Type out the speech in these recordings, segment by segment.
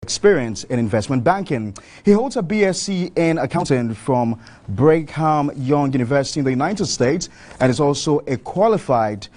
experience in investment banking. He holds a BSc in accounting from Brigham Young University in the United States and is also a qualified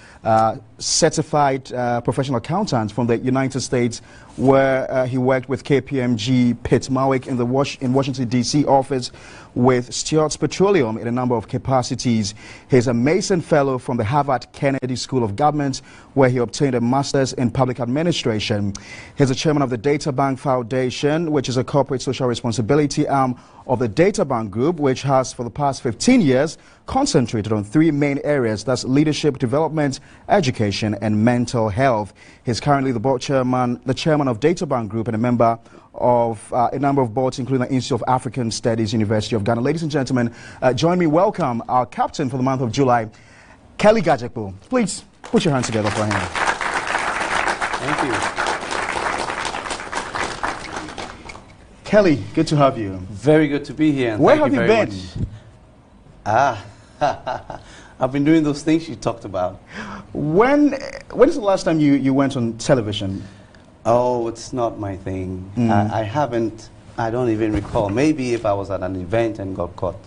certified professional accountant from the United States, where he worked with KPMG Pitt Mawick in the Washington, D.C. office with Stewart's Petroleum in a number of capacities. He's a Mason Fellow from the Harvard Kennedy School of Government, where he obtained a master's in public administration. He's the chairman of the DataBank Foundation, which is a corporate social responsibility arm of the DataBank Group, which has for the past 15 years concentrated on three main areas: that's leadership development, education, and mental health. He's currently the board chairman, the chairman of DataBank Group, and a member of a number of boards, including the Institute of African Studies, University of Ghana. Ladies and gentlemen, join me welcome our captain for the month of July, Kelly Gadzekpo. Please put your hands together for him. Thank you. Kelly, good to have you. Very good to be here. And Where thank have you very been? Much. I've been doing those things you talked about. When is the last time you went on television? Oh, it's not my thing. I haven't, I don't even recall. Maybe if I was at an event and got caught.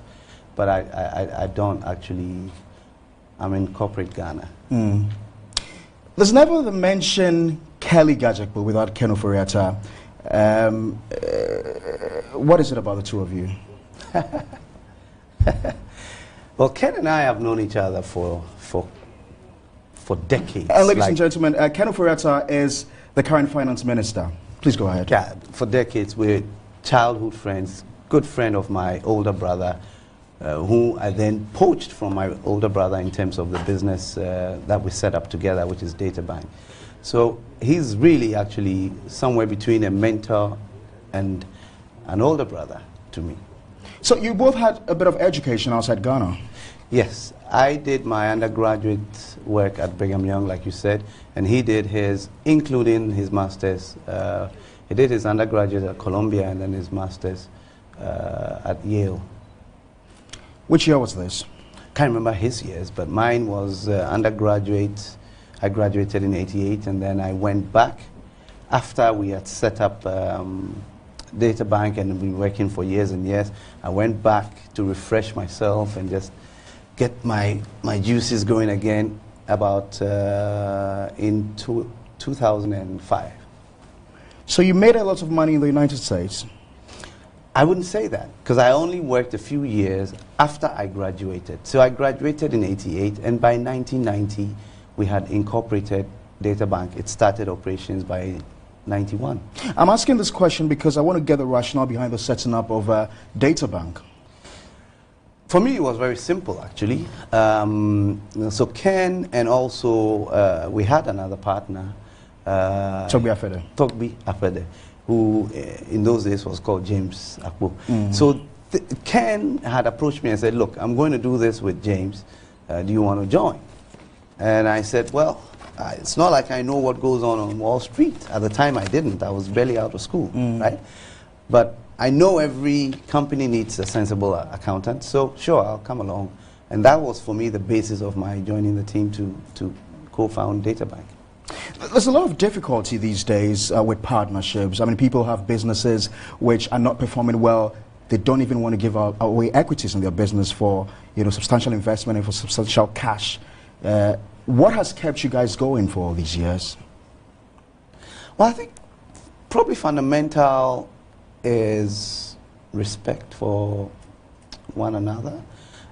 But I don't actually, I'm in corporate Ghana. There's never the mention Kelly Gadzekpo without Ken Ofori-Atta. What is it about the two of you? Well, Ken and I have known each other for decades. Ladies and gentlemen, Ken Ofori-Atta is the current finance minister. Please go ahead. Yeah, for decades we're childhood friends. Good friend of my older brother, who I then poached from my older brother in terms of the business that we set up together, which is DataBank. So he's really actually somewhere between a mentor and an older brother to me. So you both had a bit of education outside Ghana? Yes, I did my undergraduate work at Brigham Young, like you said, and he did his, including his master's. He did his undergraduate at Columbia and then his master's at Yale. Which year was this? Can't remember his years, but mine was undergraduate. I graduated in '88, and then I went back after we had set up DataBank and been working for years and years. I went back to refresh myself and just get my juices going again about in 2005. So you made a lot of money in the United States? I wouldn't say that, because I only worked a few years after I graduated. So I graduated in '88, and by 1990, we had incorporated DataBank. It started operations by '91. I'm asking this question because I want to get the rationale behind the setting up of DataBank. For me, it was very simple, actually. So Ken, and also we had another partner, Togbi Afede. Togbi Afede, who in those days was called James Akpo. So Ken had approached me and said, look, I'm going to do this with James. Do you want to join? And I said, well, it's not like I know what goes on Wall Street. At the time, I didn't. I was barely out of school, right? But I know every company needs a sensible accountant, so sure, I'll come along. And that was, for me, the basis of my joining the team to co-found DataBank. There's a lot of difficulty these days with partnerships. I mean, people have businesses which are not performing well. They don't even want to give away equities in their business for, substantial investment and for substantial cash. What has kept you guys going for all these years? Well, I think probably fundamental is respect for one another,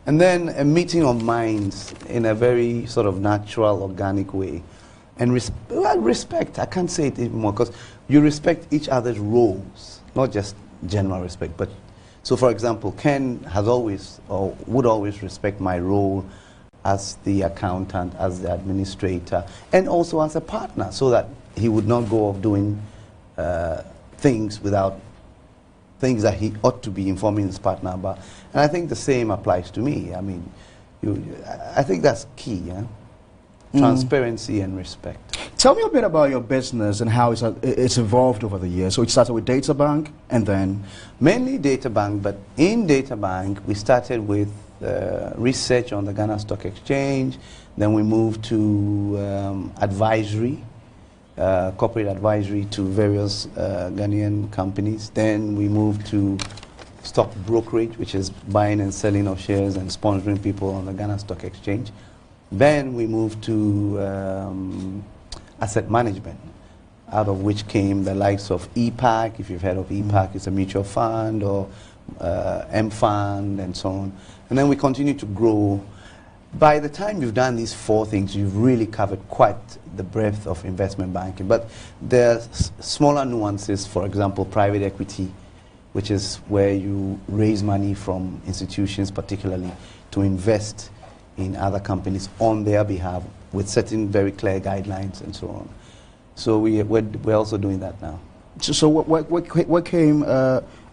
and then a meeting of minds in a very sort of natural, organic way. And respect, I can't say it even more, because you respect each other's roles, not just general respect. But so, for example, Ken has always, or would always respect my role as the accountant, as the administrator, and also as a partner, so that he would not go off doing things without things that he ought to be informing his partner about. And I think the same applies to me. I mean, I think that's key, yeah? Transparency and respect. Tell me a bit about your business and how it's evolved over the years. So it started with DataBank, and then? Mainly DataBank, but in DataBank, we started with research on the Ghana Stock Exchange. Then we moved to advisory. corporate advisory to various Ghanaian companies. Then we moved to stock brokerage, which is buying and selling of shares and sponsoring people on the Ghana Stock Exchange. Then we moved to asset management, out of which came the likes of EPAC. If you've heard of EPAC, it's a mutual fund, or M Fund, and so on. And then we continue to grow. By the time you've done these 4 things, you've really covered quite the breadth of investment banking. But there are smaller nuances, for example, private equity, which is where you raise money from institutions particularly to invest in other companies on their behalf with certain very clear guidelines and so on. So we're also doing that now. So what came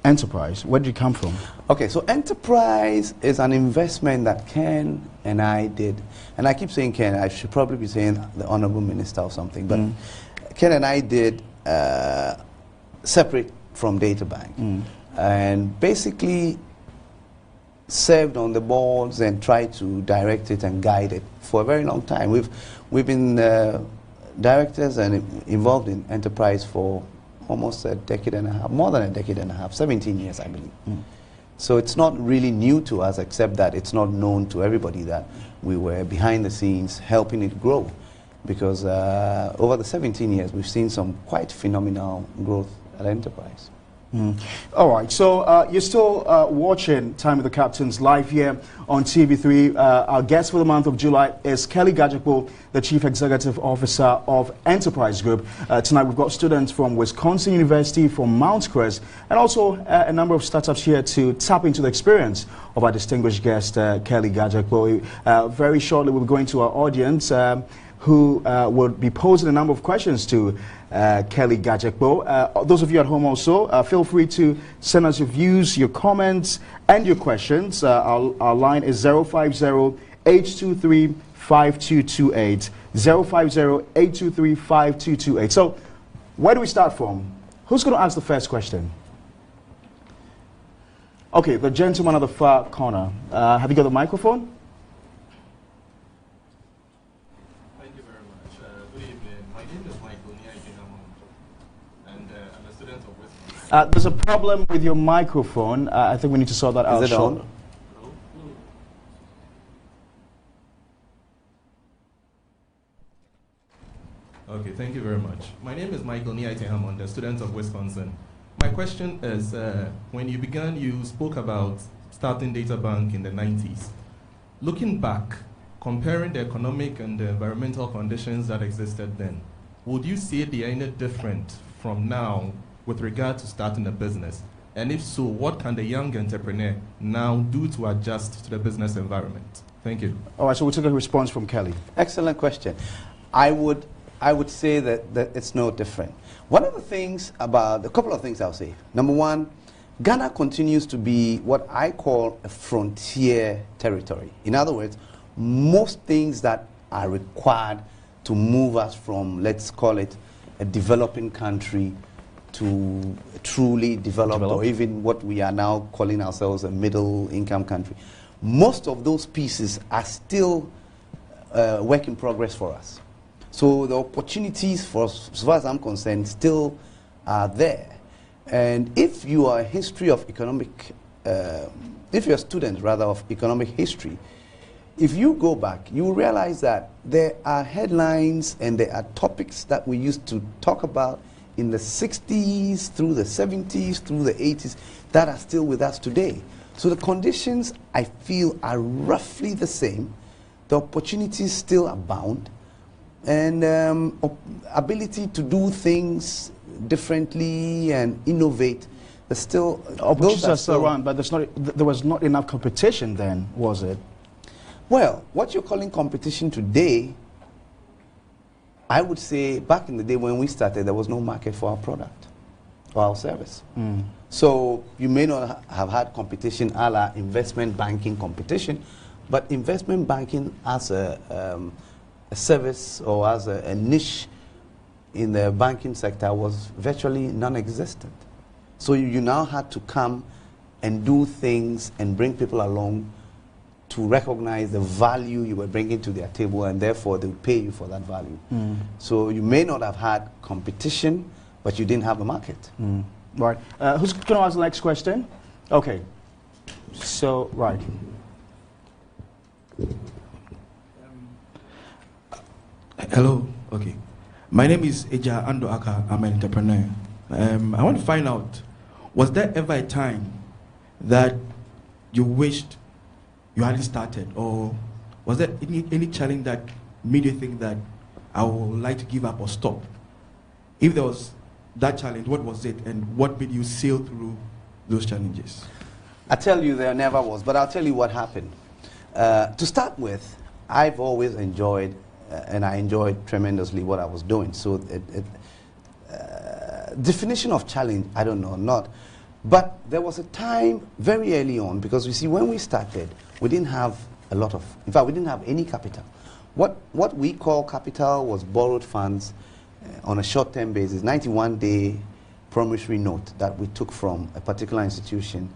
Enterprise? Where did it come from? Okay, so Enterprise is an investment that Ken and I did. And I keep saying Ken, I should probably be saying the Honorable Minister or something. But Ken and I did separate from DataBank. And basically served on the boards and tried to direct it and guide it for a very long time. We've been directors and involved in Enterprise for almost a decade and a half, more than a decade and a half, 17 years, I believe. So it's not really new to us, except that it's not known to everybody that we were behind the scenes helping it grow. Because over the 17 years, we've seen some quite phenomenal growth at Enterprise. All right, so you're still watching Time with the Captains live here on TV3. Our guest for the month of July is Kelly Gadzekpo, the Chief Executive Officer of Enterprise Group. Tonight we've got students from Wisconsin University, from Mount Crest, and also a number of startups here to tap into the experience of our distinguished guest, Kelly Gadzekpo. Very shortly we'll be going to our audience, who will be posing a number of questions to Kelly Gadzekpo. Those of you at home also, feel free to send us your views, your comments, and your questions. Our line is 050-823-5228. 050-823-5228. So, where do we start from? Who's going to ask the first question? Okay, the gentleman at the far corner. Have you got the microphone? There's a problem with your microphone. I think we need to sort that out. Is it on? Okay, thank you very much. My name is Michael Niaite-Hammond, a student of Wisconsin. My question is, when you began, you spoke about starting DataBank in the 90s. Looking back, comparing the economic and the environmental conditions that existed then, would you say they are any different from now with regard to starting a business? And if so, what can the young entrepreneur now do to adjust to the business environment? Thank you. All right, so we'll take a response from Kelly. Excellent question. I would say that it's no different. One of the things about, a couple of things I'll say. Number one, Ghana continues to be what I call a frontier territory. In other words, most things that are required to move us from, let's call it, a developing country to truly developed, or even what we are now calling ourselves a middle income country. Most of those pieces are still work in progress for us. So the opportunities, for as far as I'm concerned, still are there. And if you are a history of economic, if you're a student rather of economic history, if you go back, you will realize that there are headlines and there are topics that we used to talk about in the 60s, through the 70s, through the 80s, that are still with us today. So the conditions, I feel, are roughly the same. The opportunities still abound. And ability to do things differently and innovate, still, opportunities are still around, but there was not enough competition then, was it? Well, what you're calling competition today, I would say back in the day when we started, there was no market for our product or our service. So you may not have had competition a la investment banking competition, but investment banking as a service or as a niche in the banking sector was virtually non-existent. So you now had to come and do things and bring people along to recognize the value you were bringing to their table, and therefore they would pay you for that value. So you may not have had competition, but you didn't have a market. Right. Who's going to ask the next question? Okay. So, right. Hello. Okay. My name is Eja Ando Aka. I'm an entrepreneur. I want to find out, was there ever a time that you wished you hadn't started, or was there any challenge that made you think that I would like to give up or stop? If there was that challenge, what was it, and what made you sail through those challenges? I tell you, there never was, but I'll tell you what happened. To start with, I've always enjoyed, and I enjoyed tremendously what I was doing. So, definition of challenge, I don't know, not. But there was a time very early on, because you see, when we started, we didn't have a lot of, in fact, we didn't have any capital. What we call capital was borrowed funds on a short-term basis, 91-day promissory note that we took from a particular institution.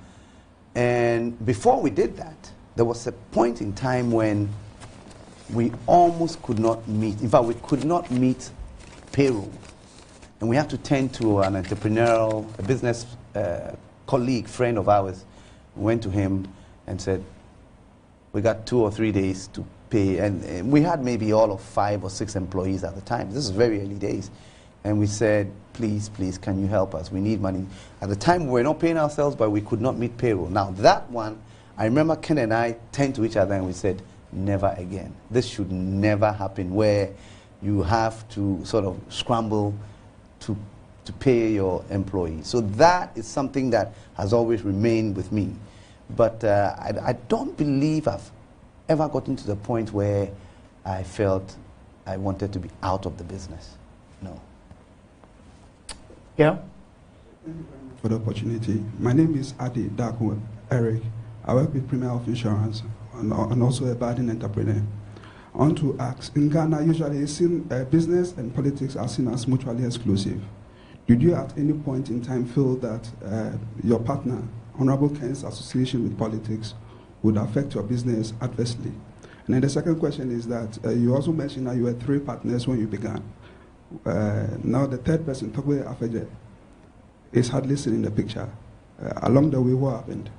And before we did that, there was a point in time when we almost could not meet, in fact, we could not meet payroll. And we had to turn to an entrepreneurial, a business colleague, friend of ours. We went to him and said, we got 2 or 3 days to pay. And we had maybe all of 5 or 6 employees at the time. This is very early days. And we said, please, please, can you help us? We need money. At the time, we were not paying ourselves, but we could not meet payroll. Now, that one, I remember Ken and I turned to each other and we said, never again. This should never happen, where you have to sort of scramble to pay your employees. So that is something that has always remained with me. But I don't believe I've ever gotten to the point where I felt I wanted to be out of the business. No. Yeah? Thank you very much for the opportunity. My name is Adi Daku Eric. I work with Premier Health Insurance and also a budding entrepreneur. I want to ask, in Ghana, usually it's seen, business and politics are seen as mutually exclusive. Did you at any point in time feel that your partner, Honorable Ken's association with politics, would affect your business adversely? And then the second question is that you also mentioned that you had 3 partners when you began. Now the third person, Togwe Afeje, is hardly seen in the picture. Along the way, what happened?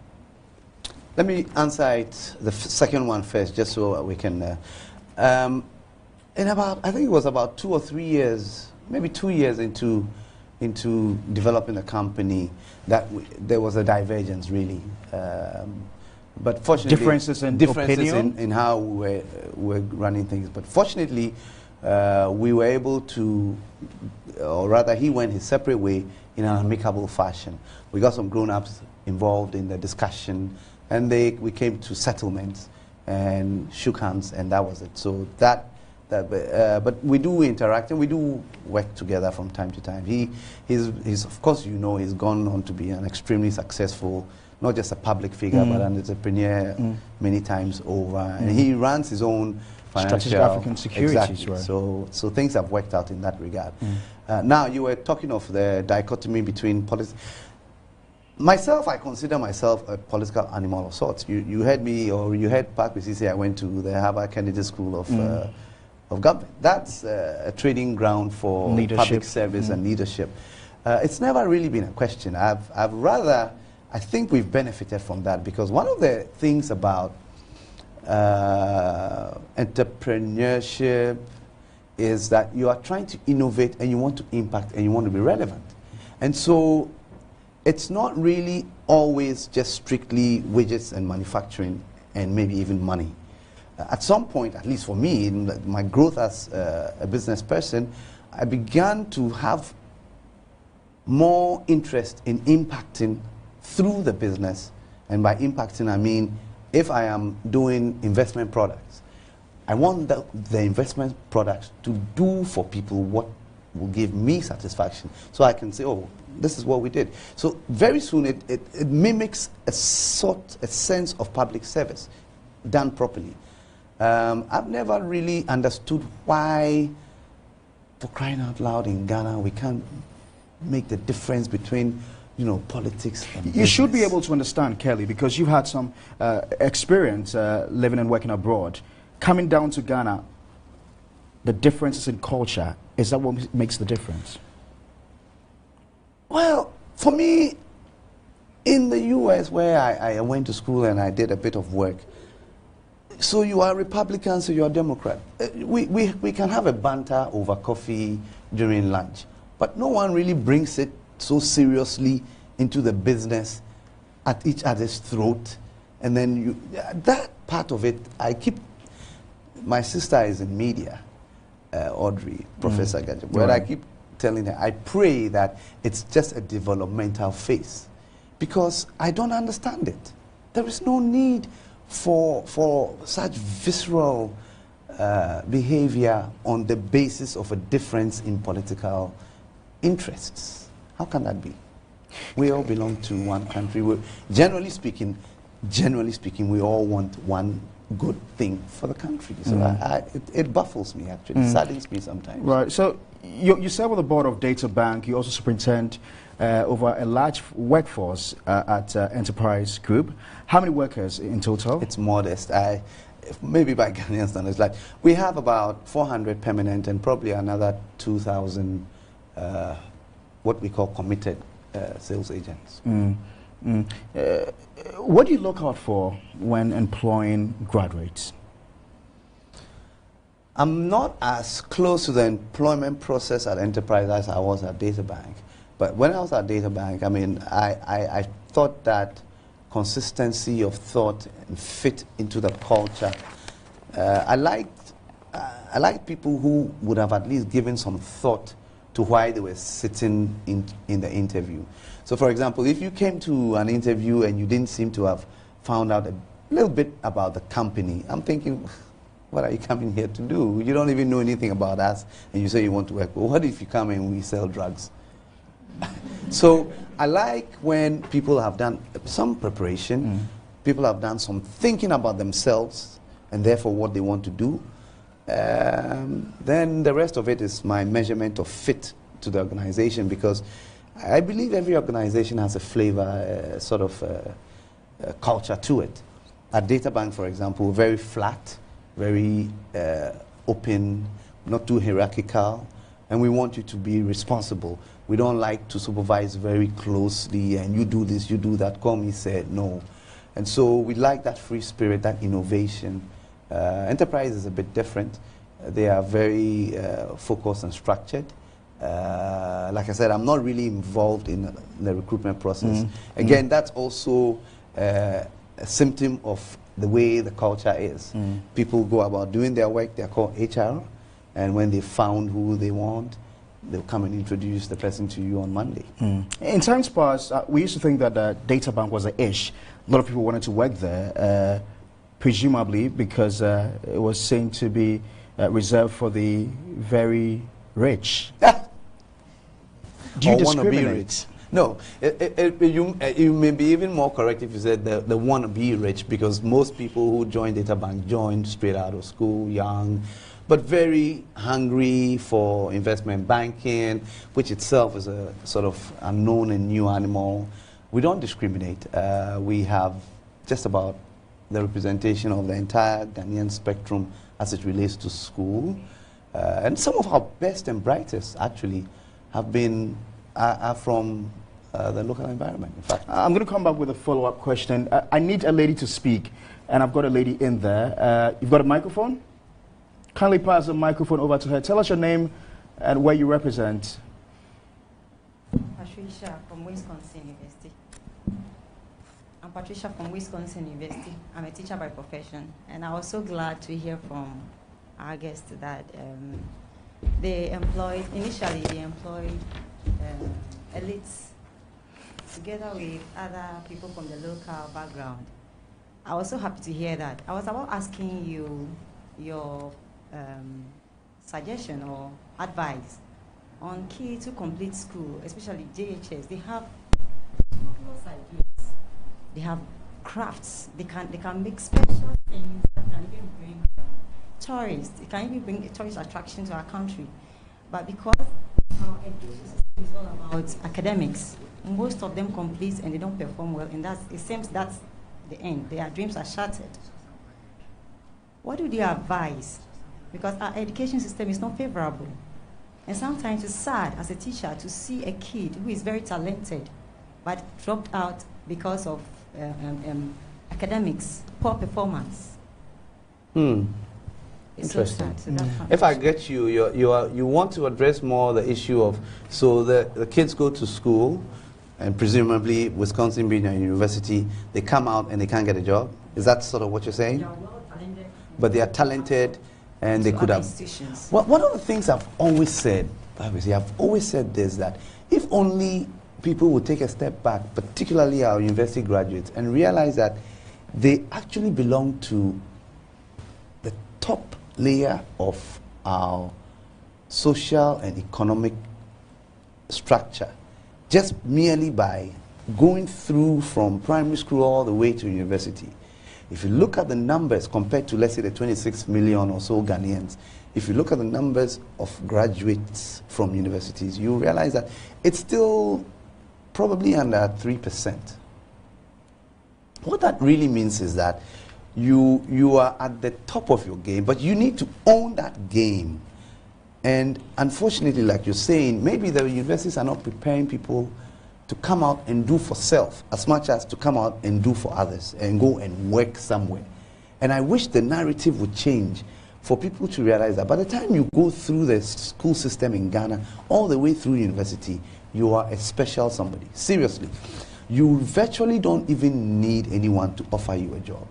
Let me answer it, the second one first, just so we can. In about, I think it was about 2 or 3 years, maybe 2 years into developing the company, that there was a divergence, really. But fortunately, Differences in how we were running things. But fortunately, we were able to, or rather, he went his separate way in an amicable fashion. We got some grown-ups involved in the discussion, and we came to settlements and shook hands, and that was it. So but we do interact and we do work together from time to time. He's of course, he's gone on to be an extremely successful, not just a public figure, but an entrepreneur many times over. And he runs his own financial Strategic African Securities, exactly. right? So things have worked out in that regard. Now, you were talking of the dichotomy between politics. Myself, I consider myself a political animal of sorts. You heard me, or you heard Park say I went to the Harvard Kennedy School of Government. That's a training ground for public service and leadership. It's never really been a question. I think we've benefited from that, because one of the things about entrepreneurship is that you are trying to innovate and you want to impact and you want to be relevant. And so it's not really always just strictly widgets and manufacturing and maybe even money. At some point, at least for me, in my growth as a business person, I began to have more interest in impacting through the business. And by impacting, I mean, if I am doing investment products, I want the investment products to do for people what will give me satisfaction. So I can say, oh, this is what we did. So very soon it mimics a sense of public service done properly. I've never really understood why, for crying out loud, in Ghana, we can't make the difference between politics. And You should be business. able to understand, Kelly, because you've had some experience living and working abroad. Coming down to Ghana, the differences in culture, is that what makes the difference? Well, for me, in the U.S., where I went to school and I did a bit of work, so you are Republican, so you are Democrat. We can have a banter over coffee during lunch, but no one really brings it so seriously into the business at each other's throat. And then that part of it, my sister is in media, Audrey, Professor Gadget, but I keep telling her, I pray that it's just a developmental phase, because I don't understand it. There is no need for such visceral behavior on the basis of a difference in political interests. How can that be? We all belong to one country. Generally speaking, we all want one good thing for the country. So it baffles me, actually. It saddens me sometimes. Right. So you serve on the board of Data Bank. You also superintend over a large workforce at Enterprise Group. How many workers in total? It's modest. Maybe by Ghanaian standards, like we have about 400 permanent and probably another 2,000 what we call committed sales agents. What do you look out for when employing graduates? I'm not as close to the employment process at Enterprise as I was at Data Bank. But when I was at Data Bank, I mean, I thought that consistency of thought and fit into the culture. I liked people who would have at least given some thought to why they were sitting in the interview. So, for example, if you came to an interview and you didn't seem to have found out a little bit about the company, I'm thinking, what are you coming here to do? You don't even know anything about us, and you say you want to work. Well, what if you come and we sell drugs? So I like when people have done some preparation, people have done some thinking about themselves and therefore what they want to do. Then the rest of it is my measurement of fit to the organization, because I believe every organization has a flavor, sort of culture to it. At Data Bank, for example, very flat, very open, not too hierarchical, and we want you to be responsible. We don't like to supervise very closely, and you do this, you do that. Kwame said no. And so we like that free spirit, that innovation. Enterprise is a bit different. They are very focused and structured. Like I said, I'm not really involved in the recruitment process. Again, that's also a symptom of the way the culture is. People go about doing their work, they're called HR, and when they found who they want, they'll come and introduce the person to you on Monday. In times past, we used to think that Data Bank was an ish. A lot of people wanted to work there, presumably because it was seen to be reserved for the very rich. Do you discriminate? No, you may be even more correct if you said the wannabe rich, because most people who join Data Bank joined straight out of school, young, but very hungry for investment banking, which itself is a sort of unknown and new animal. We don't discriminate. We have just about the representation of the entire Ghanaian spectrum as it relates to school. And some of our best and brightest, actually, have been are from the local environment, in fact. I'm going to come back with a follow-up question. I need a lady to speak, and I've got a lady in there. You've got a microphone? Kindly pass the microphone over to her. Tell us your name and where you represent. Patricia from Wisconsin University. I'm Patricia from Wisconsin University. I'm a teacher by profession, and I was so glad to hear from our guest that initially they employed elites together with other people from the local background. I was so happy to hear that. I was about asking you your suggestion or advice on kids who complete school, especially JHS. They have marvelous ideas. They have crafts. They can make special things that can even bring tourists. It can even bring a tourist attraction to our country. But because our education system is all about academics, most of them complete and they don't perform well, and it seems that's the end. Their dreams are shattered. What do they advise? Because our education system is not favorable. And sometimes it's sad as a teacher to see a kid who is very talented but dropped out because of academics, poor performance. It's Interesting. so sad. So If I get you, you want to address more the issue of, so the kids go to school, and presumably Wisconsin being a university, they come out and they can't get a job. Is that sort of what you're saying? But they are talented and they could have. One of the things I've always said, obviously, I've always said this, that if only people would take a step back, particularly our university graduates, and realize that they actually belong to the top layer of our social and economic structure, just merely by going through from primary school all the way to university. If you look at the numbers compared to, let's say, the 26 million or so Ghanaians, if you look at the numbers of graduates from universities, you realize that it's still probably under 3%. What that really means is that you are at the top of your game, but you need to own that game. And unfortunately, like you're saying, maybe the universities are not preparing people to come out and do for self as much as to come out and do for others and go and work somewhere. And I wish the narrative would change for people to realize that by the time you go through the school system in Ghana, all the way through university, you are a special somebody. Seriously. You virtually don't even need anyone to offer you a job.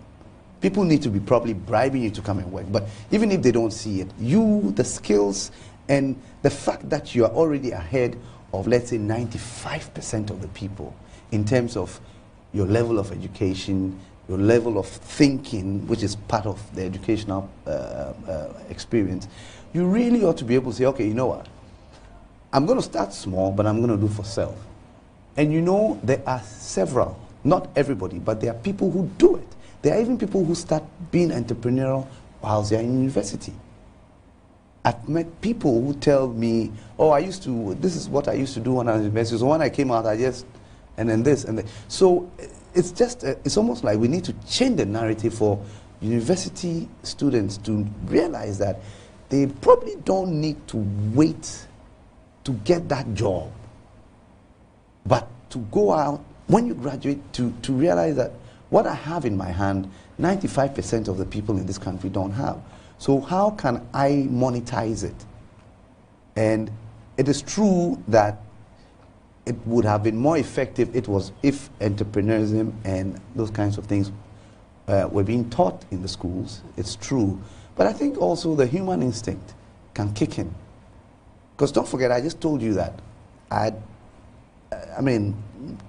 People need to be probably bribing you to come and work. But even if they don't see it, you, the skills, and the fact that you are already ahead of, let's say, 95% of the people in terms of your level of education, your level of thinking, which is part of the educational experience, you really ought to be able to say, okay, you know what? I'm going to start small, but I'm going to do for self. And you know, there are several, not everybody, but there are people who do it. There are even people who start being entrepreneurial whilst they're in university. I've met people who tell me, oh, this is what I used to do when I was in university. So when I came out, and then this, and that. So it's just, it's almost like we need to change the narrative for university students to realize that they probably don't need to wait to get that job, but to go out, when you graduate, to realize that what I have in my hand, 95% of the people in this country don't have. So how can I monetize it? And it is true that it would have been more effective if entrepreneurism and those kinds of things were being taught in the schools. It's true. But I think also the human instinct can kick in. Because don't forget, I just told you that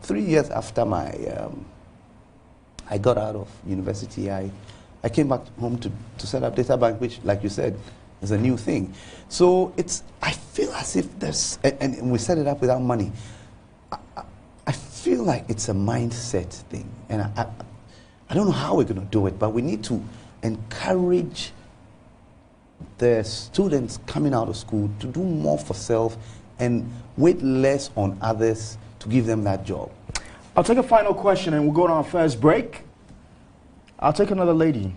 3 years after I got out of university, I came back home to set up DataBank, which, like you said, is a new thing. So I feel as if there's, and we set it up without money. I feel like it's a mindset thing. And I don't know how we're going to do it, but we need to encourage the students coming out of school to do more for self and wait less on others to give them that job. I'll take a final question and we'll go on our first break. I'll take another lady.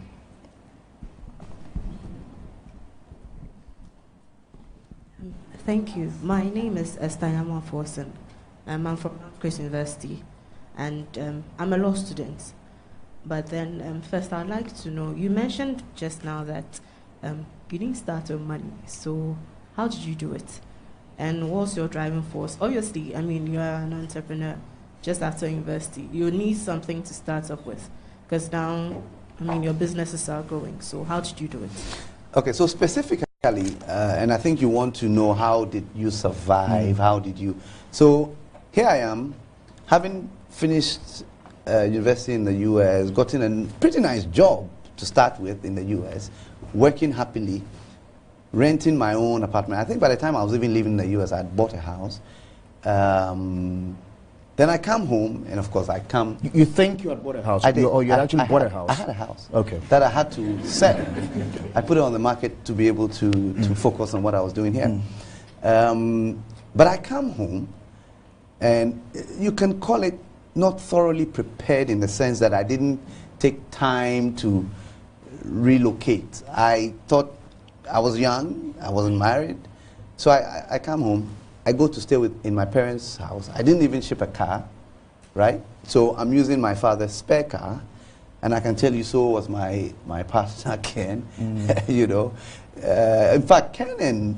Thank you. My name is Esther Yama Forsen. I'm from Chris University, and I'm a law student. But then first I'd like to know, you mentioned just now that you didn't start with money. So how did you do it? And what's your driving force? Obviously, I mean, you're an entrepreneur just after university. You need something to start up with. Because now, I mean, your businesses are growing. So how did you do it? Okay, so specifically, and I think you want to know how did you survive, how did you... So here I am, having finished university in the US, gotten a pretty nice job to start with in the US, working happily, renting my own apartment. I think by the time I was even living in the US, I had bought a house. Then I come home, and of course I come... You think you had bought a house? I did. Or you had actually bought a house? I had a house. Okay. That I had to sell. I put it on the market to be able to, focus on what I was doing here. But I come home, And you can call it not thoroughly prepared in the sense that I didn't take time to relocate. I thought I was young, I wasn't married, so I come home, I go to stay in my parents' house. I didn't even ship a car, right? So I'm using my father's spare car, and I can tell you so was my partner, Ken, you know. In fact, Ken and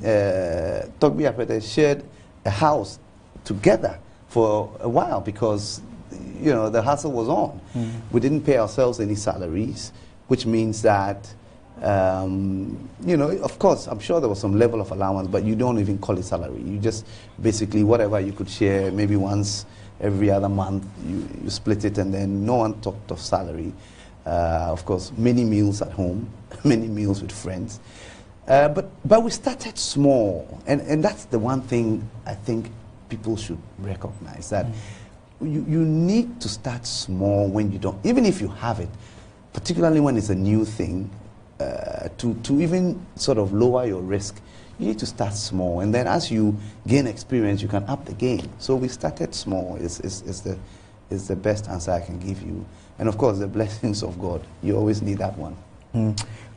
Togbi Apete shared a house together for a while because, you know, the hustle was on. We didn't pay ourselves any salaries, which means that, you know, of course, I'm sure there was some level of allowance, but you don't even call it salary. You just basically whatever you could share, maybe once every other month, you split it, and then no one talked of salary. Of course, many meals at home, many meals with friends. But we started small, and that's the one thing I think people should recognize, that you need to start small when you don't, even if you have it, particularly when it's a new thing, to even sort of lower your risk, you need to start small, and then as you gain experience, you can up the game. So we started small is the best answer I can give you. And of course, the blessings of God, you always need that one.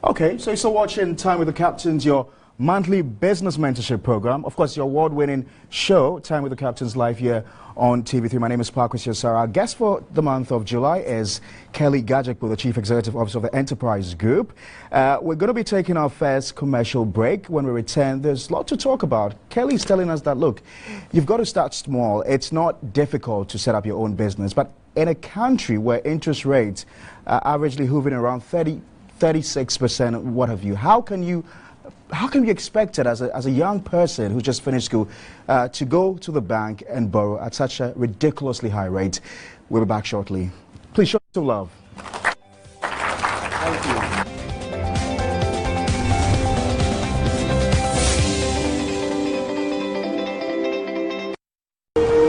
Okay, so you're still watching Time with the Captains, your monthly business mentorship program. Of course, your award-winning show, Time with the Captains, live here on TV3. My name is Parkwesi Osara. Our guest for the month of July is Kelly Gadzekpo, the Chief Executive Officer of the Enterprise Group. We're going to be taking our first commercial break. When we return, there's a lot to talk about. Kelly's telling us that, look, you've got to start small. It's not difficult to set up your own business, but in a country where interest rates are averagely hovering around 36%, what have you, how can you be expected as a young person who just finished school to go to the bank and borrow at such a ridiculously high rate? We'll be back shortly. Please show some love. Thank you.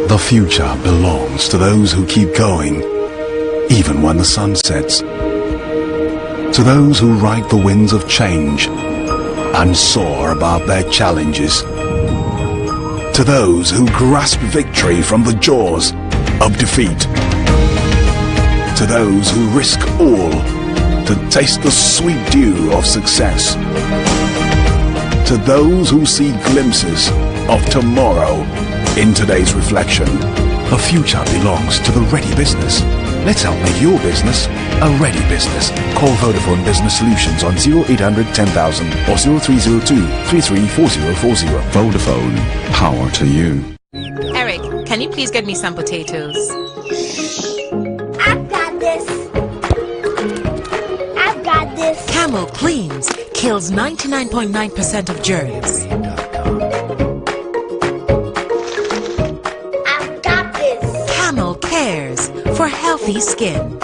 The future belongs to those who keep going, even when the sun sets. To those who ride the winds of change and soar above their challenges. To those who grasp victory from the jaws of defeat. To those who risk all to taste the sweet dew of success. To those who see glimpses of tomorrow in today's reflection. The future belongs to the ready business. Let's help make your business a ready business. Call Vodafone Business Solutions on 0800 10,000 or 0302 334040. Vodafone, power to you. Eric, can you please get me some potatoes? I've got this. I've got this. Camel cleans, kills 99.9% of germs. I've got this. Camel cares for healthy skin.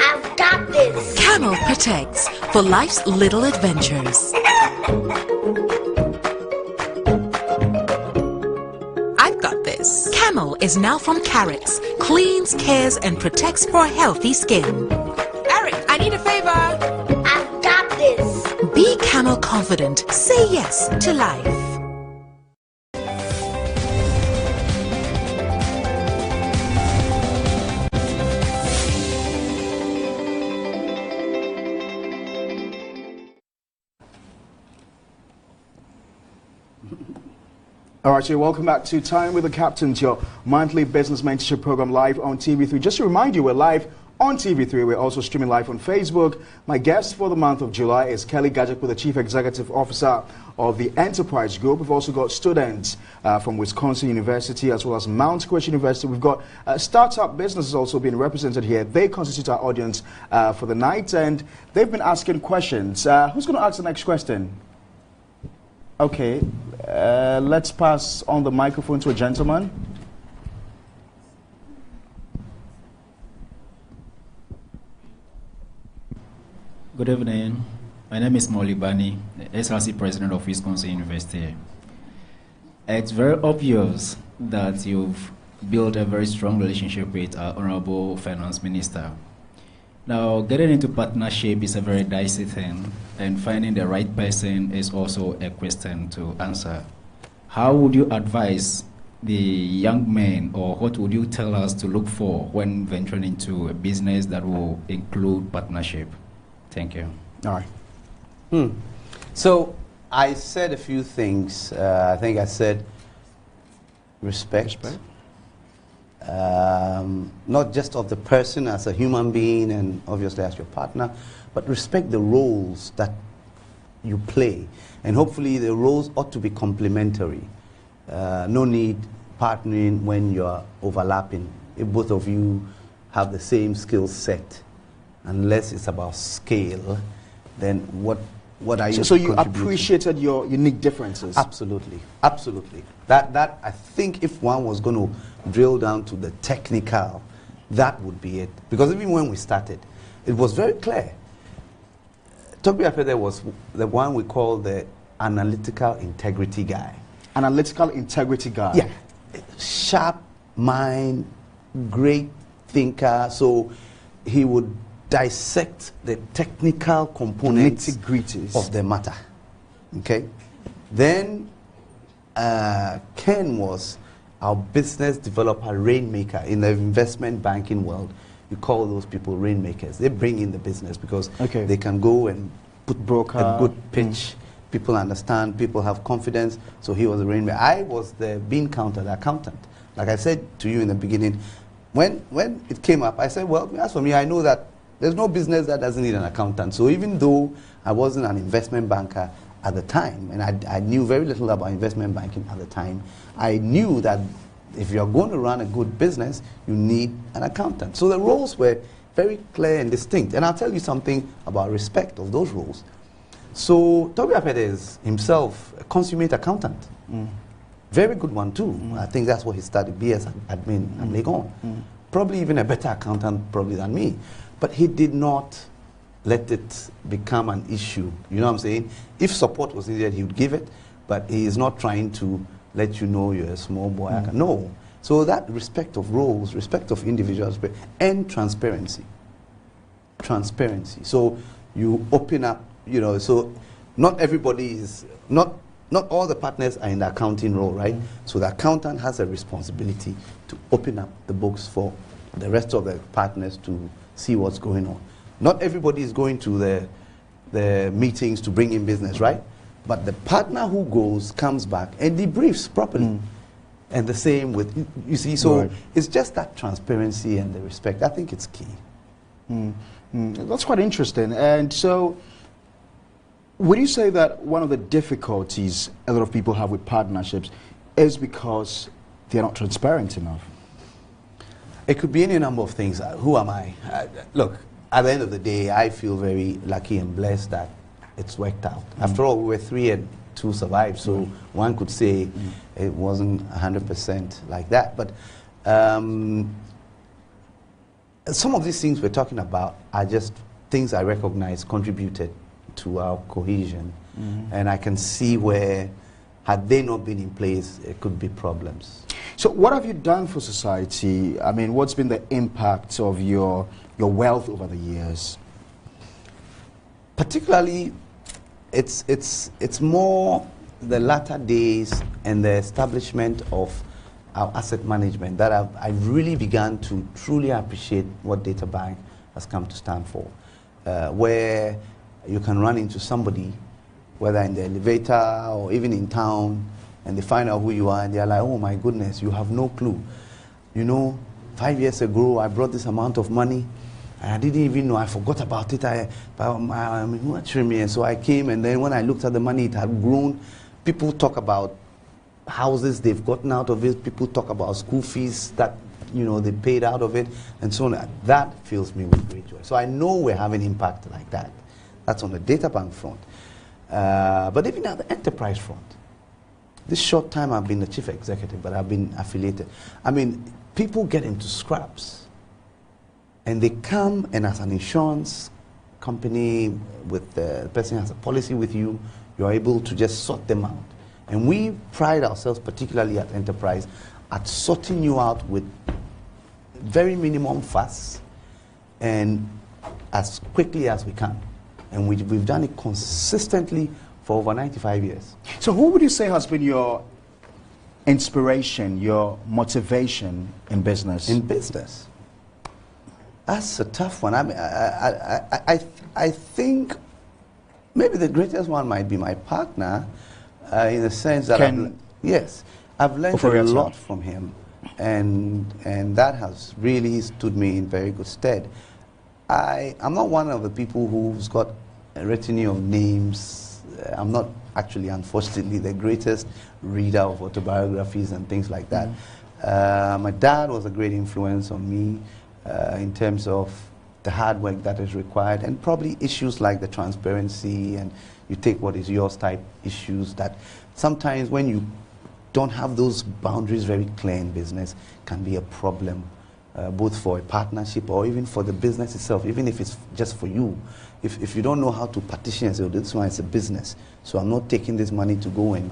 I've got this. Camel protects for life's little adventures. I've got this. Camel is now from Carrots. Cleans, cares, and protects for healthy skin. Eric, I need a favor. I've got this. Be Camel confident. Say yes to life. All right, so welcome back to Time with the Captains, your monthly business mentorship program live on TV3. Just to remind you, we're live on TV3. We're also streaming live on Facebook. My guest for the month of July is Kelly Gadzekpo, the Chief Executive Officer of the Enterprise Group. We've also got students from Wisconsin University as well as Mount Christian University. We've got startup businesses also being represented here. They constitute our audience for the night, and they've been asking questions. Who's going to ask the next question? Okay, let's pass on the microphone to a gentleman. Good evening. My name is Molly Bani, the SRC President of Wisconsin University. It's very obvious that you've built a very strong relationship with our Honorable Finance Minister. Now, getting into partnership is a very dicey thing, and finding the right person is also a question to answer. How would you advise the young men, or what would you tell us to look for when venturing into a business that will include partnership? Thank you. All right. So I said a few things. I think I said respect. Not just of the person as a human being and obviously as your partner, but respect the roles that you play. And hopefully the roles ought to be complementary. No need partnering when you're overlapping. If both of you have the same skill set, unless it's about scale, then what are you So you contributing? appreciated your unique differences? Absolutely, absolutely. That I think if one was going to drill down to the technical, that would be it. Because even when we started, it was very clear. Toby Apede was the one we call the analytical integrity guy. Analytical integrity guy. Yeah, sharp mind, great thinker. So he would dissect the technical components nitty-gritties of the matter. Okay. Then Ken was our business developer, rainmaker in the investment banking world. You call those people rainmakers. They bring in the business because they can go and put a good pitch. People understand, people have confidence. So he was a rainmaker. I was the bean counter, the accountant. Like I said to you in the beginning, when it came up, I said, well, as for me, I know that there's no business that doesn't need an accountant. So even though I wasn't an investment banker at the time, and I knew very little about investment banking at the time, I knew that if you're going to run a good business, you need an accountant. So the roles were very clear and distinct. And I'll tell you something about respect of those roles. So Toby Apede is himself a consummate accountant. Very good one too. I think that's what he studied, BS admin at Legon. Probably even a better accountant probably than me. But he did not let it become an issue. You know what I'm saying? If support was needed, he would give it. But he is not trying to let you know you're a small boy. No. So that respect of roles, respect of individuals, and transparency. Transparency. So you open up, you know, so not everybody is, not all the partners are in the accounting role, right? So the accountant has a responsibility to open up the books for the rest of the partners to see what's going on. Not everybody is going to the meetings to bring in business, right? But the partner who goes comes back and debriefs properly. And the same with, you see, so it's just that transparency and the respect. I think it's key. That's quite interesting. And so, would you say that one of the difficulties a lot of people have with partnerships is because they're not transparent enough? It could be any number of things. Who am I? Look, at the end of the day, I feel very lucky and blessed that it's worked out. After all, we were 3 and 2 survived, so one could say it wasn't 100% like that. But some of these things we're talking about are just things I recognize contributed to our cohesion. And I can see where, had they not been in place, it could be problems. So what have you done for society? I mean, what's been the impact of your wealth over the years? Particularly, it's more the latter days and the establishment of our asset management that I've really begun to truly appreciate what DataBank has come to stand for, where you can run into somebody, whether in the elevator or even in town, and they find out who you are, and they're like, oh my goodness, you have no clue. You know, 5 years ago, I brought this amount of money, and I didn't even know, I forgot about it. And so I came, and then when I looked at the money, it had grown. People talk about houses they've gotten out of it. People talk about school fees that, you know, they paid out of it, and so on. That fills me with great joy. So I know we're having impact like that. That's on the DataBank front. But even at the enterprise front, this short time I've been the chief executive, but I've been affiliated. I mean, people get into scraps, and they come, and as an insurance company, with the person has a policy with you, you're able to just sort them out. And we pride ourselves, particularly at enterprise, at sorting you out with very minimum fuss and as quickly as we can. And we've done it consistently for over 95 years. So who would you say has been your inspiration, your motivation in business? In business? That's a tough one. I mean, I think maybe the greatest one might be my partner, in the sense that I've learned a lot from him, and that has really stood me in very good stead. I'm not one of the people who's got a retinue of names. I'm not actually, unfortunately, the greatest reader of autobiographies and things like that. My dad was a great influence on me in terms of the hard work that is required, and probably issues like the transparency and you take what is yours type issues that sometimes when you don't have those boundaries very clear in business can be a problem, both for a partnership or even for the business itself, even if it's just for you. If you don't know how to partition and say, oh, this one is a business, so I'm not taking this money to go and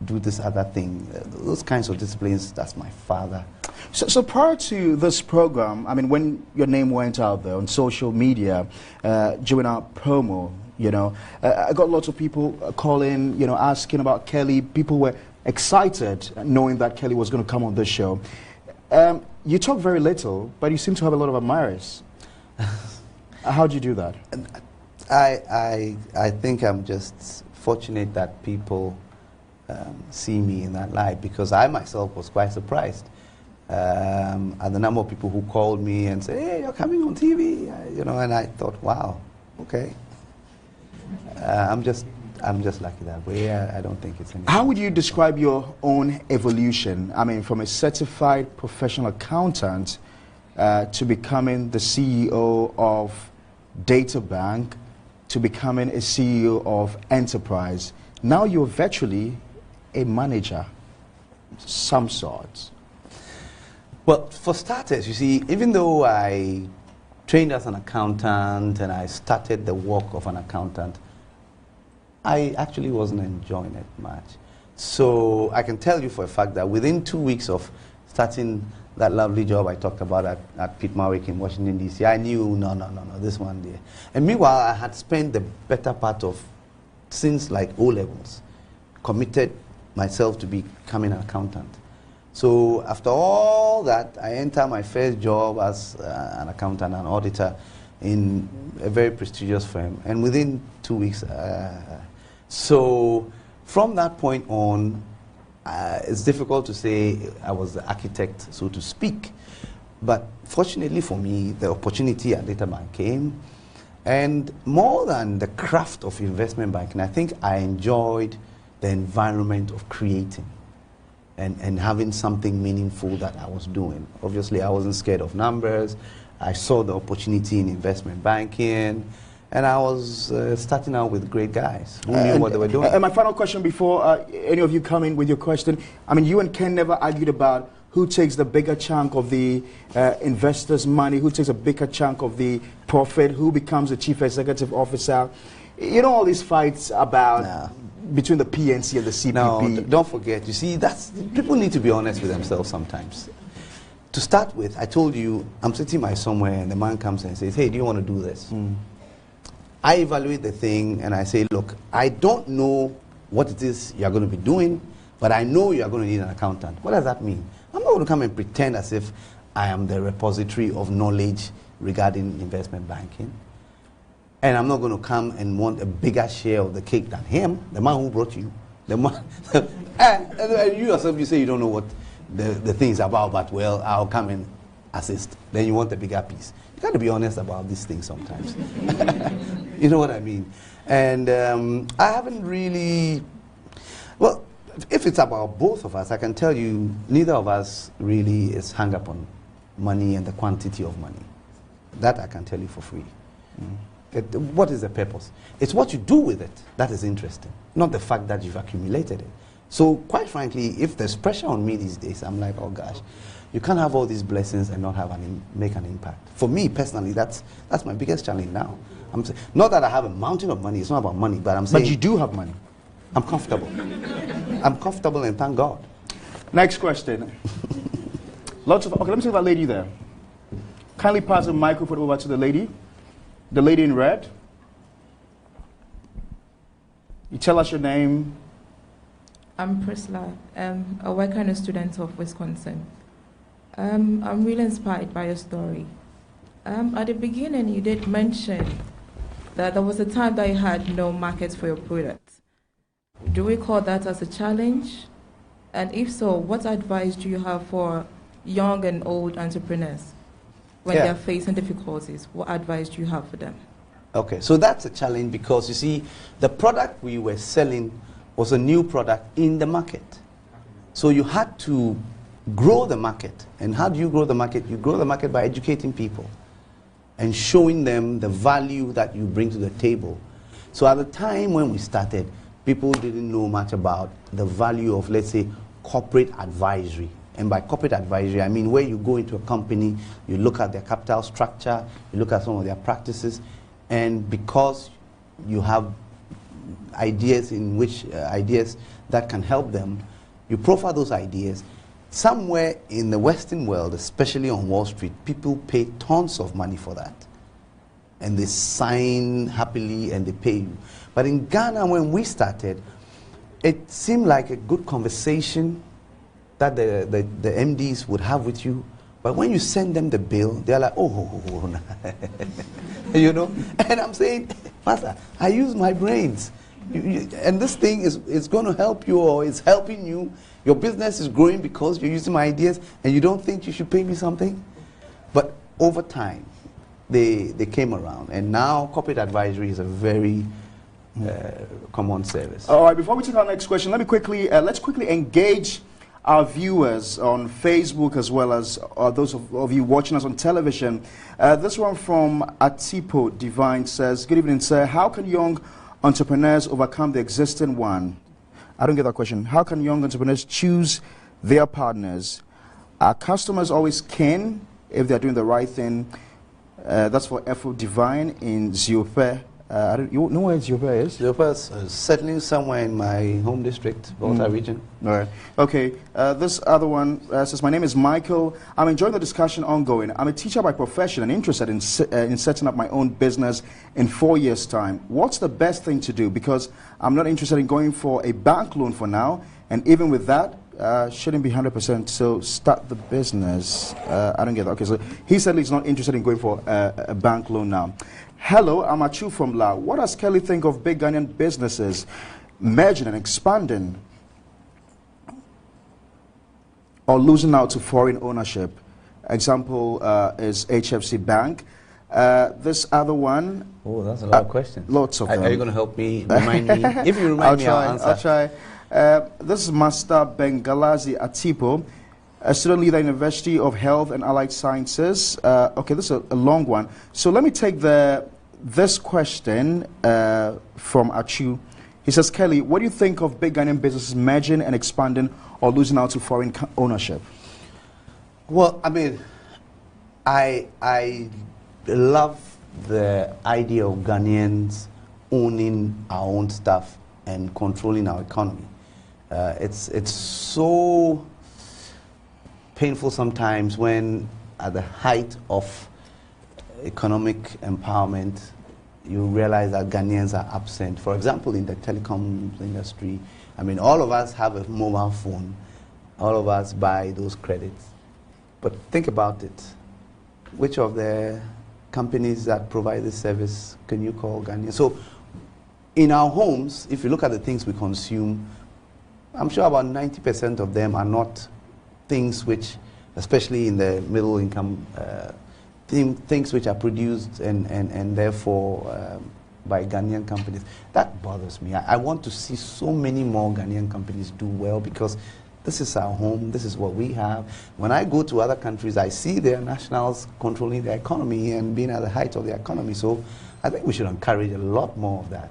do this other thing. Those kinds of disciplines, that's my father. So prior to this program, I mean, when your name went out there on social media, during our promo, you know, I got lots of people calling, you know, asking about Kelly. People were excited knowing that Kelly was going to come on this show. You talk very little, but you seem to have a lot of admirers. How do you do that? I think I'm just fortunate that people see me in that light, because I myself was quite surprised at the number of people who called me and said, hey, you're coming on TV, you know, and I thought, wow, okay. I'm just lucky that way. I don't think it's anything. How would you describe your own evolution? I mean, from a certified professional accountant to becoming the CEO of DataBank, to becoming a CEO of Enterprise. Now you're virtually a manager, some sorts. Well, for starters, you see, even though I trained as an accountant and I started the work of an accountant, I actually wasn't enjoying it much. So I can tell you for a fact that within 2 weeks of starting that lovely job I talked about at Pitt Marwick in Washington, D.C., I knew, no, this one there. And meanwhile, I had spent the better part of, since like O-levels, committed myself to becoming an accountant. So after all that, I entered my first job as an accountant and auditor in a very prestigious firm. And within 2 weeks, so from that point on, it's difficult to say I was the architect, so to speak. But fortunately for me, the opportunity at DataBank came. And more than the craft of investment banking, I think I enjoyed the environment of creating and having something meaningful that I was doing. Obviously, I wasn't scared of numbers. I saw the opportunity in investment banking. And I was starting out with great guys who knew what they were doing. And my final question before any of you come in with your question, I mean, you and Ken never argued about who takes the bigger chunk of the investors' money, who takes a bigger chunk of the profit, who becomes the chief executive officer. You know all these fights about between the PNC and the CPP. No, don't forget. You see, people need to be honest with themselves sometimes. To start with, I told you, I'm sitting by somewhere and the man comes and says, hey, do you want to do this? I evaluate the thing and I say, look, I don't know what it is you're going to be doing, but I know you're going to need an accountant. What does that mean? I'm not going to come and pretend as if I am the repository of knowledge regarding investment banking. And I'm not going to come and want a bigger share of the cake than him, the man who brought you. The man and you yourself, you say you don't know what the thing is about, but well, I'll come and assist. Then you want a bigger piece. You got to be honest about these things sometimes. You know what I mean? And I haven't really, well, if it's about both of us, I can tell you neither of us really is hung up on money and the quantity of money. That I can tell you for free. What is the purpose? It's what you do with it that is interesting, not the fact that you've accumulated it. So quite frankly, if there's pressure on me these days, I'm like, oh gosh, you can't have all these blessings and not have make an impact. For me personally, that's my biggest challenge now. Not that I have a mountain of money, it's not about money, but I'm saying... But you do have money. I'm comfortable. I'm comfortable and thank God. Next question. Okay, let me see that lady there. Kindly pass the microphone over to the lady. The lady in red. You tell us your name I'm Priscilla, a worker and a student of Wisconsin. I'm really inspired by your story. At the beginning, you did mention that there was a time that you had no market for your product. Do we call that as a challenge? And if so, what advice do you have for young and old entrepreneurs when they're facing difficulties? What advice do you have for them? Okay, so that's a challenge because you see, the product we were selling was a new product in the market. So you had to grow the market. And how do you grow the market? You grow the market by educating people and showing them the value that you bring to the table. So at the time when we started, people didn't know much about the value of, let's say, corporate advisory. And by corporate advisory, I mean where you go into a company, you look at their capital structure, you look at some of their practices, and because you have ideas in which ideas that can help them, you profile those ideas. Somewhere in the Western world, especially on Wall Street, people pay tons of money for that. And they sign happily and they pay you. But in Ghana, when we started, it seemed like a good conversation that the MDs would have with you. But when you send them the bill, they're like, oh, you know? And I'm saying, Pastor, I use my brains. And this thing is going to help you, or it's helping you. Your business is growing because you're using my ideas, and you don't think you should pay me something? But over time, they came around. And now corporate advisory is a very common service. All right, before we take our next question, let's quickly engage our viewers on Facebook as well as those of you watching us on television. This one from Atipo Divine says, good evening, sir. How can young entrepreneurs overcome the existing one? I don't get that question. How can young entrepreneurs choose their partners? Are customers always keen if they're doing the right thing? That's for Efo Divine in Ziope. You know where Ziope is? Ziope is settling somewhere in my home district, Volta region. All right. Okay. This other one says, my name is Michael. I'm enjoying the discussion ongoing. I'm a teacher by profession and interested in setting up my own business in 4 years' time. What's the best thing to do? Because I'm not interested in going for a bank loan for now. And even with that, shouldn't be 100%. So start the business. I don't get that. Okay. So he said he's not interested in going for a bank loan now. Hello, I'm Achu from Lao. What does Kelly think of big Ghanaian businesses merging and expanding or losing out to foreign ownership? Example is HFC Bank. This other one. Oh, that's a lot of questions. Lots of them. Are you going to help me? Remind me? If you remind me, I'll answer. I'll try. This is Master Bengalazi Atipo, a student leader, University of Health and Allied Sciences. Okay, this is a long one. So let me take this question from Achu. He says, Kelly, what do you think of big Ghanaian businesses merging and expanding or losing out to foreign ownership? Well, I mean, I love the idea of Ghanaians owning our own stuff and controlling our economy. It's so painful sometimes when at the height of economic empowerment you realize that Ghanaians are absent. For example, in the telecoms industry, I mean, all of us have a mobile phone. All of us buy those credits. But think about it. Which of the companies that provide this service can you call Ghanaian? So in our homes, if you look at the things we consume, I'm sure about 90% of them are not things which, especially in the middle income, things which are produced and therefore by Ghanaian companies. That bothers me. I want to see so many more Ghanaian companies do well because this is our home, this is what we have. When I go to other countries, I see their nationals controlling their economy and being at the height of their economy. So I think we should encourage a lot more of that.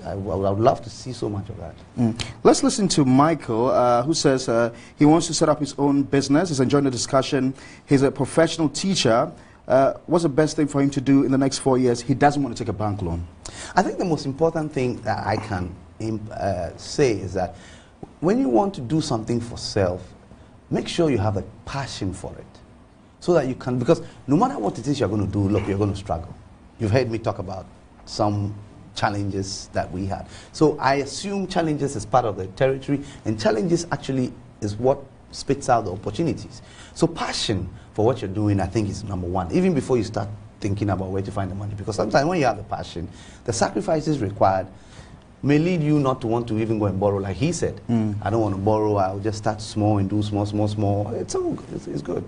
I would love to see so much of that. Let's listen to Michael, who says he wants to set up his own business. He's enjoying the discussion. He's a professional teacher. What's the best thing for him to do in the next 4 years? He doesn't want to take a bank loan. I think the most important thing that I can say is that when you want to do something for self, make sure you have a passion for it. So that you can, because no matter what it is you're going to do, look, you're going to struggle. You've heard me talk about some challenges that we had. So I assume challenges is part of the territory, and challenges actually is what spits out the opportunities. So passion for what you're doing, I think, is number one, even before you start thinking about where to find the money. Because sometimes when you have the passion, the sacrifices required may lead you not to want to even go and borrow, like he said. I don't want to borrow, I'll just start small and do small. It's all good. It's good.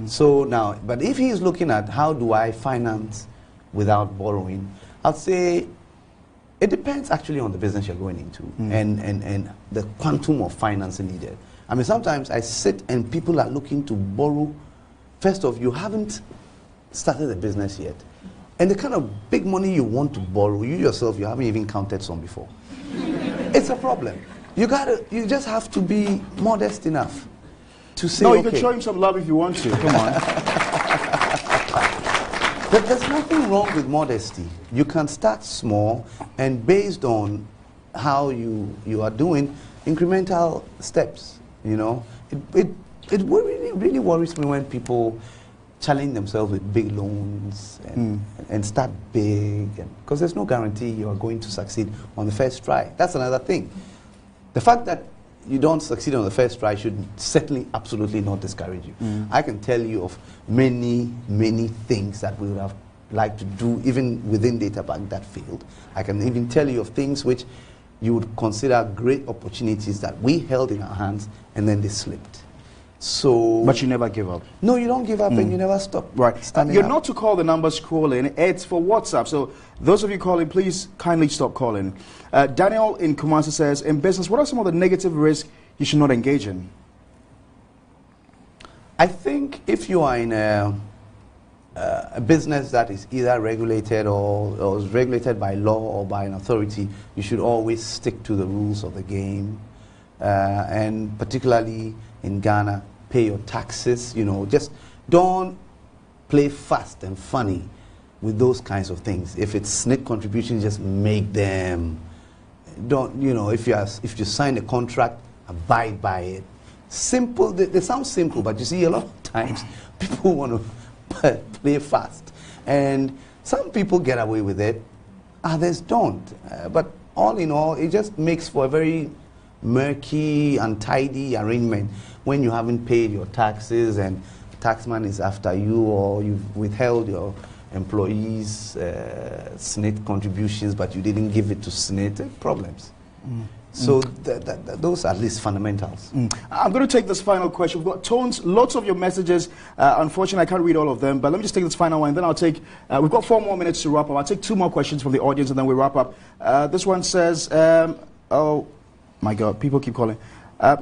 So now, but if he is looking at how do I finance without borrowing, I'll say it depends actually on the business you're going into and the quantum of financing needed. I mean, sometimes I sit and people are looking to borrow. First off, you haven't started a business yet. And the kind of big money you want to borrow, you yourself, you haven't even counted some before. It's a problem. You just have to be modest enough to say, no, you can show him some love if you want to. Come on. But there's nothing wrong with modesty. You can start small, and based on how you are doing, incremental steps, you know. It really worries me when people challenge themselves with big loans and start big, because there's no guarantee you are going to succeed on the first try. That's another thing. The fact that you don't succeed on the first try should certainly absolutely not discourage you. I can tell you of many things that we would have liked to do even within DataBank that failed. I can even tell you of things which you would consider great opportunities that we held in our hands and then they slipped. So, but you never give up. No, you don't give up and you never stop. Right. You're not to call the number scrolling. It's for WhatsApp. So those of you calling, please kindly stop calling. Daniel in Kumasi says, in business, what are some of the negative risks you should not engage in? I think if you are in a business that is either regulated or is regulated by law or by an authority, you should always stick to the rules of the game. And particularly in Ghana, pay your taxes, you know, just don't play fast and funny with those kinds of things. If it's SSNIT contributions, just make them. Don't, you know, if you sign a contract, abide by it. Simple, they sound simple, but you see a lot of times people want to play fast. And some people get away with it, others don't. But all in all, it just makes for a very murky, untidy arrangement when you haven't paid your taxes and the taxman is after you, or you've withheld your employees' SSNIT contributions, but you didn't give it to SSNIT. Problems. So those are at least fundamentals. I'm going to take this final question. We've got lots of your messages. Unfortunately, I can't read all of them, but let me just take this final one, and then I'll take, we've got 4 more minutes to wrap up. I'll take 2 more questions from the audience, and then we wrap up. This one says, oh my God, people keep calling.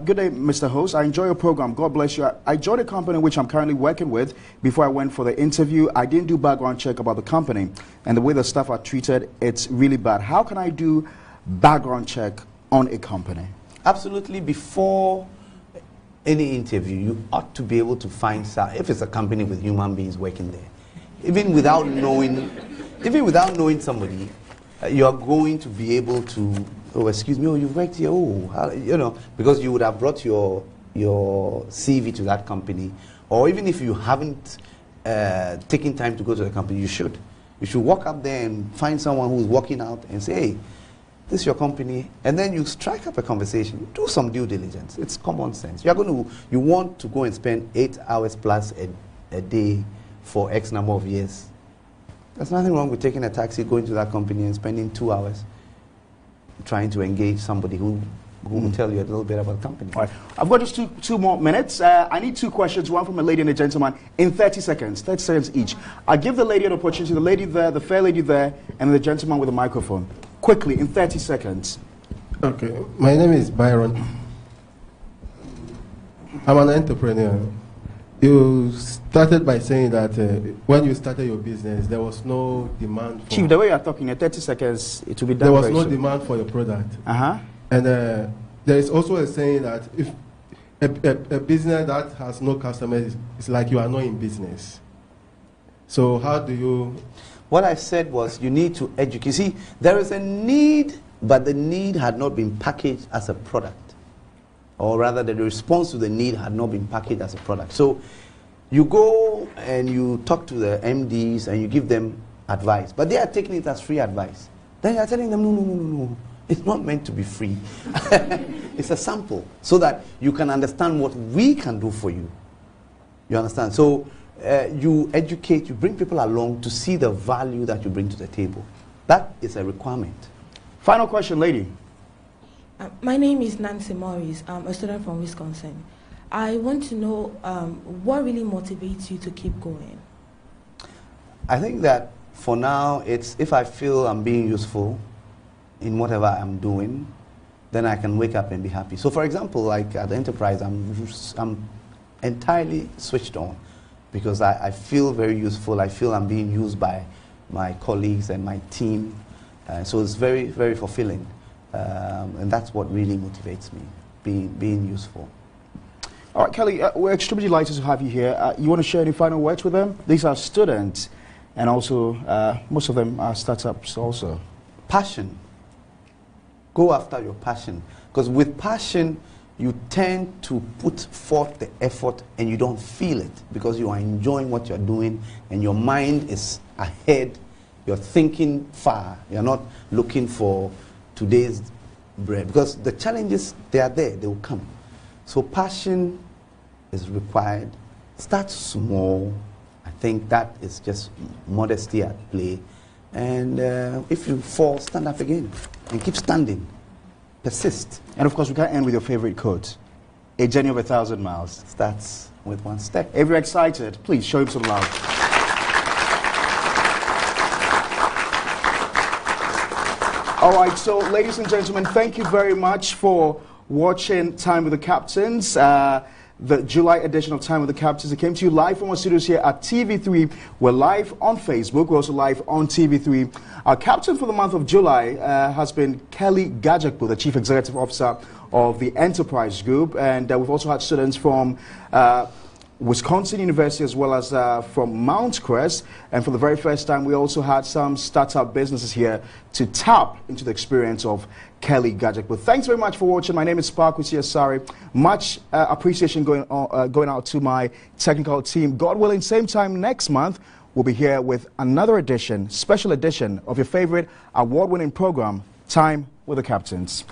Good day, Mr. Host. I enjoy your program. God bless you. I joined a company which I'm currently working with. Before I went for the interview, I didn't do background check about the company, and the way the staff are treated, it's really bad. How can I do background check on a company? Absolutely. Before any interview, you ought to be able to find out if it's a company with human beings working there. Even without knowing somebody, you are going to be able to, oh, excuse me, oh, you've worked here, oh, you know, because you would have brought your CV to that company. Or even if you haven't taken time to go to the company, you should. You should walk up there and find someone who's walking out and say, hey, this is your company, and then you strike up a conversation. Do some due diligence. It's common sense. You want to go and spend 8 hours plus a day for X number of years. There's nothing wrong with taking a taxi, going to that company and spending 2 hours trying to engage somebody who will tell you a little bit about the company. All right. I've got just two more minutes. I need 2 questions, one from a lady and a gentleman, in 30 seconds each. I'll give the lady an opportunity, the lady there, the fair lady there, and the gentleman with the microphone. Quickly, in 30 seconds. Okay, my name is Byron. I'm an entrepreneur. You started by saying that when you started your business, there was no demand for... Chief, the way you're talking, in 30 seconds, it will be done. There was no demand for your product. And there is also a saying that if a business that has no customers, it's like you are not in business. So how do you... What I said was you need to educate. You see, there is a need, but the need had not been packaged as a product. Or rather, the response to the need had not been packaged as a product. So you go and you talk to the MDs and you give them advice. But they are taking it as free advice. Then you're telling them, no. It's not meant to be free. It's a sample so that you can understand what we can do for you. You understand? So you educate, you bring people along to see the value that you bring to the table. That is a requirement. Final question, lady. My name is Nancy Morris. I'm a student from Wisconsin. I want to know what really motivates you to keep going? I think that for now, it's if I feel I'm being useful in whatever I'm doing, then I can wake up and be happy. So for example, like at the enterprise, I'm entirely switched on because I feel very useful. I feel I'm being used by my colleagues and my team. So it's very, very fulfilling. And that's what really motivates me, being useful. All right, Kelly, we're extremely delighted to have you here. You want to share any final words with them? These are students, and also most of them are startups also. Passion. Go after your passion. Because with passion, you tend to put forth the effort and you don't feel it because you are enjoying what you're doing and your mind is ahead. You're thinking far. You're not looking for today's bread because the challenges, they are there. They will come. So passion is required. Start small. I think that is just modesty at play. And if you fall, stand up again and keep standing. Persist. And of course, we can't end with your favorite quote. A journey of 1,000 miles starts with one step. If you're excited, please show him some love. All right, so ladies and gentlemen, thank you very much for watching Time with the Captains. The July edition of Time with the Captains. It came to you live from our studios here at TV3. We're live on Facebook. We're also live on TV3. Our captain for the month of July has been Kelly Gadzekpo, the Chief Executive Officer of the Enterprise Group. And we've also had students from Wisconsin University as well as from Mount Crest. And for the very first time, we also had some startup businesses here to tap into the experience of Kelly Gadzekpo. Thanks very much for watching. My name is Sparkus Asari. Much appreciation going out to my technical team. God willing, same time next month, we'll be here with another edition, special edition of your favorite award-winning program, Time with the Captains.